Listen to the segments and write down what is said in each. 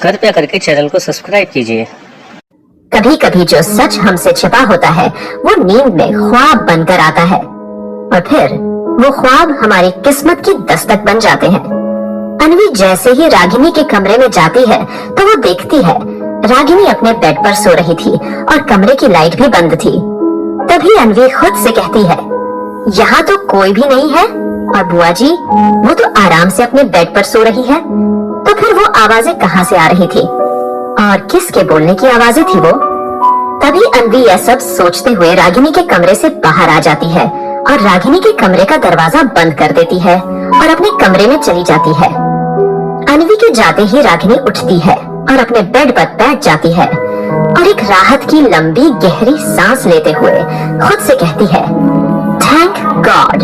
कृपया करके चैनल को सब्सक्राइब कीजिए। कभी कभी जो सच हमसे छिपा होता है वो नींद में ख्वाब बनकर आता है और फिर वो ख्वाब हमारी किस्मत की दस्तक बन जाते हैं। अन्वी जैसे ही रागिनी के कमरे में जाती है तो वो देखती है रागिनी अपने बेड पर सो रही थी और कमरे की लाइट भी बंद थी। तभी अन्वी खुद से कहती है, यहाँ तो कोई भी नहीं है और बुआ जी वो तो आराम से अपने बेड पर सो रही है, तो फिर वो आवाजें कहाँ से आ रही थी और किसके बोलने की आवाजें थी वो? तभी अन्वी यह सब सोचते हुए रागिनी के कमरे से बाहर आ जाती है और रागिनी के कमरे का दरवाजा बंद कर देती है और अपने कमरे में चली जाती है। अन्वी के जाते ही रागिनी उठती है और अपने बेड पर बैठ जाती है और एक राहत की लंबी गहरी सांस लेते हुए खुद से कहती है, थैंक गॉड,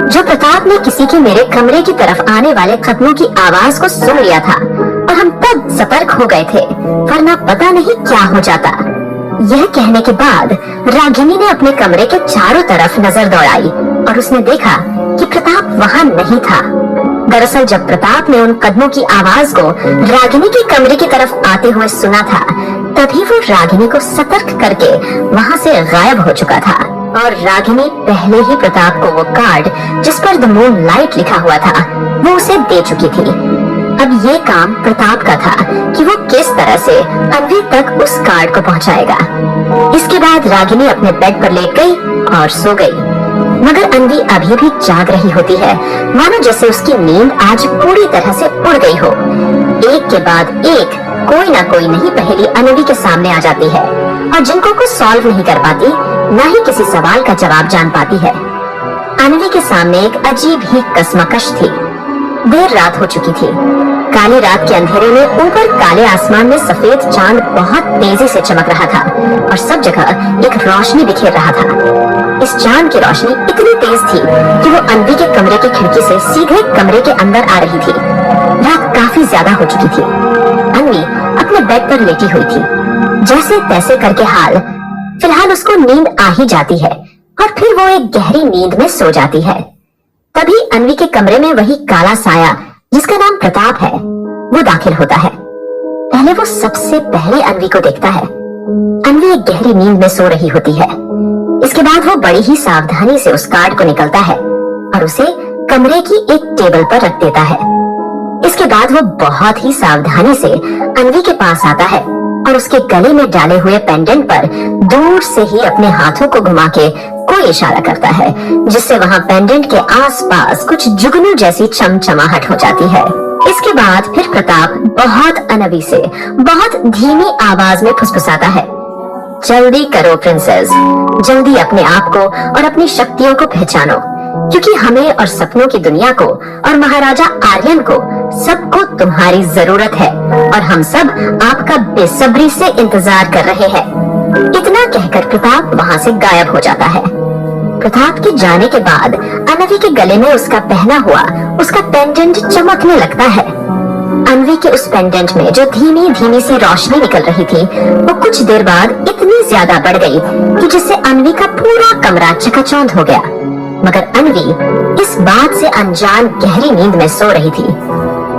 जो प्रताप ने किसी के मेरे कमरे की तरफ आने वाले कदमों की आवाज को सुन लिया था और हम तब सतर्क हो गए थे, वरना पता नहीं क्या हो जाता। यह कहने के बाद रागिनी ने अपने कमरे के चारों तरफ नजर दौड़ाई और उसने देखा कि प्रताप वहाँ नहीं था। दरअसल जब प्रताप ने उन कदमों की आवाज को रागिनी के कमरे की तरफ आते हुए सुना था, तभी वो रागिनी को सतर्क करके वहाँ से गायब हो चुका था और रागिनी पहले ही प्रताप को वो कार्ड जिस पर द मून लाइट लिखा हुआ था वो उसे दे चुकी थी। अब ये काम प्रताप का था कि वो किस तरह से अन्वी तक उस कार्ड को पहुंचाएगा। इसके बाद रागिनी अपने बेड पर लेट गई और सो गई, मगर अन्वी अभी भी जाग रही होती है, मानो जैसे उसकी नींद आज पूरी तरह से उड़ गई हो। एक के बाद एक कोई ना कोई नई पहेली अन्वी के सामने आ जाती है और जिनको को सॉल्व नहीं कर पाती, न ही किसी सवाल का जवाब जान पाती है। अन्वी के सामने एक अजीब ही कश्मकश थी। देर रात हो चुकी थी। काली रात के अंधेरे में ऊपर काले आसमान में सफेद चांद बहुत तेजी से चमक रहा था और सब जगह एक रोशनी बिखेर रहा था। इस चांद की रोशनी इतनी तेज थी कि वो अन्वी के कमरे की खिड़की से सीधे कमरे के अंदर आ रही थी। रात काफी ज्यादा हो चुकी थी। अन्वी अपने बेड पर लेटी हुई थी। जैसे तैसे करके फिलहाल उसको नींद आ ही जाती है और फिर वो एक गहरी नींद में सो जाती है। तभी अन्वी के कमरे में वही काला साया जिसका नाम प्रताप है वो दाखिल होता है। पहले वो सबसे पहले अन्वी को देखता है। अन्वी एक गहरी नींद में सो रही होती है। इसके बाद वो बड़ी ही सावधानी से उस कार्ड को निकलता है और उसे कमरे की एक टेबल पर रख देता है। इसके बाद वो बहुत ही सावधानी से अन्वी के पास आता है और उसके गले में डाले हुए पेंडेंट पर दूर से ही अपने हाथों को घुमा के कोई इशारा करता है, जिससे वहाँ पेंडेंट के आसपास कुछ जुगनू जैसी चमचमाहट हो जाती है। इसके बाद फिर प्रताप बहुत अनवी से बहुत धीमी आवाज में फुसफुसाता है, जल्दी करो प्रिंसेस, जल्दी अपने आप को और अपनी शक्तियों को पहचानो, क्योंकि हमें और सपनों की दुनिया को और महाराजा आर्यन को सबको तुम्हारी जरूरत है और हम सब आपका बेसब्री से इंतजार कर रहे हैं। इतना कहकर प्रताप वहाँ से गायब हो जाता है। प्रताप के जाने के बाद अन्वी के गले में उसका पहना हुआ उसका पेंडेंट चमकने लगता है। अन्वी के उस पेंडेंट में जो धीमी धीमी सी रोशनी निकल रही थी वो कुछ देर बाद इतनी ज्यादा बढ़ गई कि जिससे अन्वी का पूरा कमरा चकाचौंध हो गया। मगर अन्वी इस बात से अनजान गहरी नींद में सो रही थी।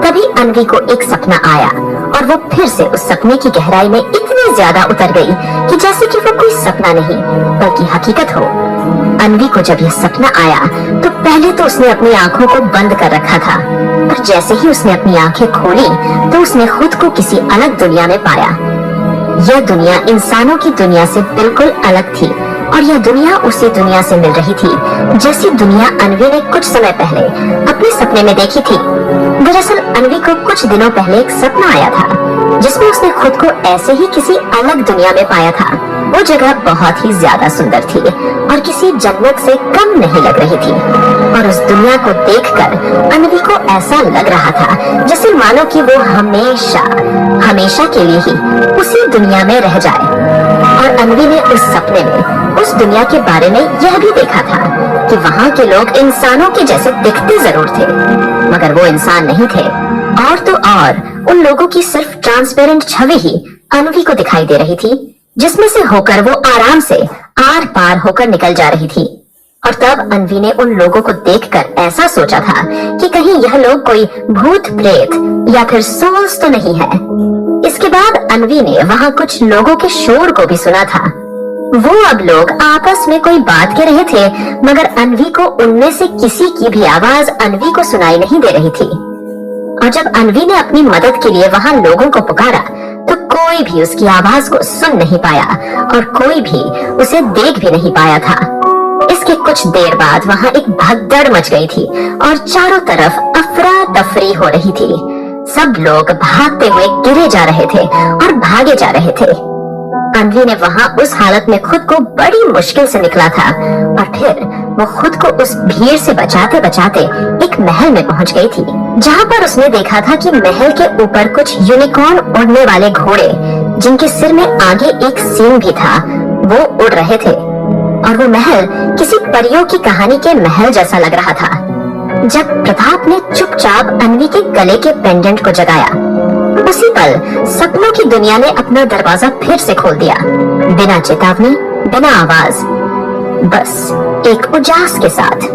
तभी अन्वी को एक सपना आया और वो फिर से उस सपने की गहराई में इतनी ज्यादा उतर गई कि जैसे कि वो कोई सपना नहीं बल्कि हकीकत हो। अन्वी को जब यह सपना आया तो पहले तो उसने अपनी आंखों को बंद कर रखा था, पर जैसे ही उसने अपनी आंखें खोली तो उसने खुद को किसी अलग दुनिया में पाया। यह दुनिया इंसानों की दुनिया से बिल्कुल अलग थी और यह दुनिया उसी दुनिया से मिल रही थी जैसी दुनिया अन्वी ने कुछ समय पहले अपने सपने में देखी थी। दरअसल अन्वी को कुछ दिनों पहले एक सपना आया था जिसमें उसने खुद को ऐसे ही किसी अलग दुनिया में पाया था। वो जगह बहुत ही ज्यादा सुंदर थी और किसी जन्नत से कम नहीं लग रही थी और उस दुनिया को देखकर अन्वी को ऐसा लग रहा था जैसे मानो कि वो हमेशा हमेशा के लिए ही उसी दुनिया में रह जाए। और अन्वी ने उस सपने में उस दुनिया के बारे में यह भी देखा था कि वहाँ के लोग इंसानों के जैसे दिखते जरूर थे मगर वो इंसान नहीं थे, और तो और उन लोगों की सिर्फ ट्रांसपेरेंट छवि ही अन्वी को दिखाई दे रही थी, जिसमें से होकर वो आराम से आर पार होकर निकल जा रही थी। और तब अन्वी ने उन लोगों को देखकर ऐसा सोचा था कि कहीं यह लोग कोई भूत प्रेत या फिर सोल्स तो नहीं है। इसके बाद अन्वी ने वहाँ कुछ लोगों के शोर को भी सुना था। वो अब लोग आपस में कोई बात कर रहे थे, मगर अन्वी को उनमें से किसी की भी आवाज अन्वी को सुनाई नहीं दे रही थी। और जब अन्वी ने अपनी मदद के लिए वहाँ लोगों को पुकारा तो कोई भी उसकी आवाज को सुन नहीं पाया और कोई भी उसे देख भी नहीं पाया था। इसके कुछ देर बाद वहाँ एक भगदड़ मच गई थी और चारों तरफ अफरा तफरी हो रही थी। सब लोग भागते हुए गिरे जा रहे थे और भागे जा रहे थे। अन्वी ने वहाँ उस हालत में खुद को बड़ी मुश्किल से निकला था और फिर वो खुद को उस भीड़ से बचाते बचाते एक महल में पहुँच गई थी, जहाँ पर उसने देखा था कि महल के ऊपर कुछ यूनिकॉर्न उड़ने वाले घोड़े, जिनके सिर में आगे एक सींग भी था, वो उड़ रहे थे और वो महल किसी परियों की कहानी के महल जैसा लग रहा था। जब प्रताप ने चुपचाप अन्वी के गले के पेंडेंट को जगाया, उसी पल सपनों की दुनिया ने अपना दरवाजा फिर से खोल दिया, बिना चेतावनी, बिना आवाज, बस एक उजास के साथ।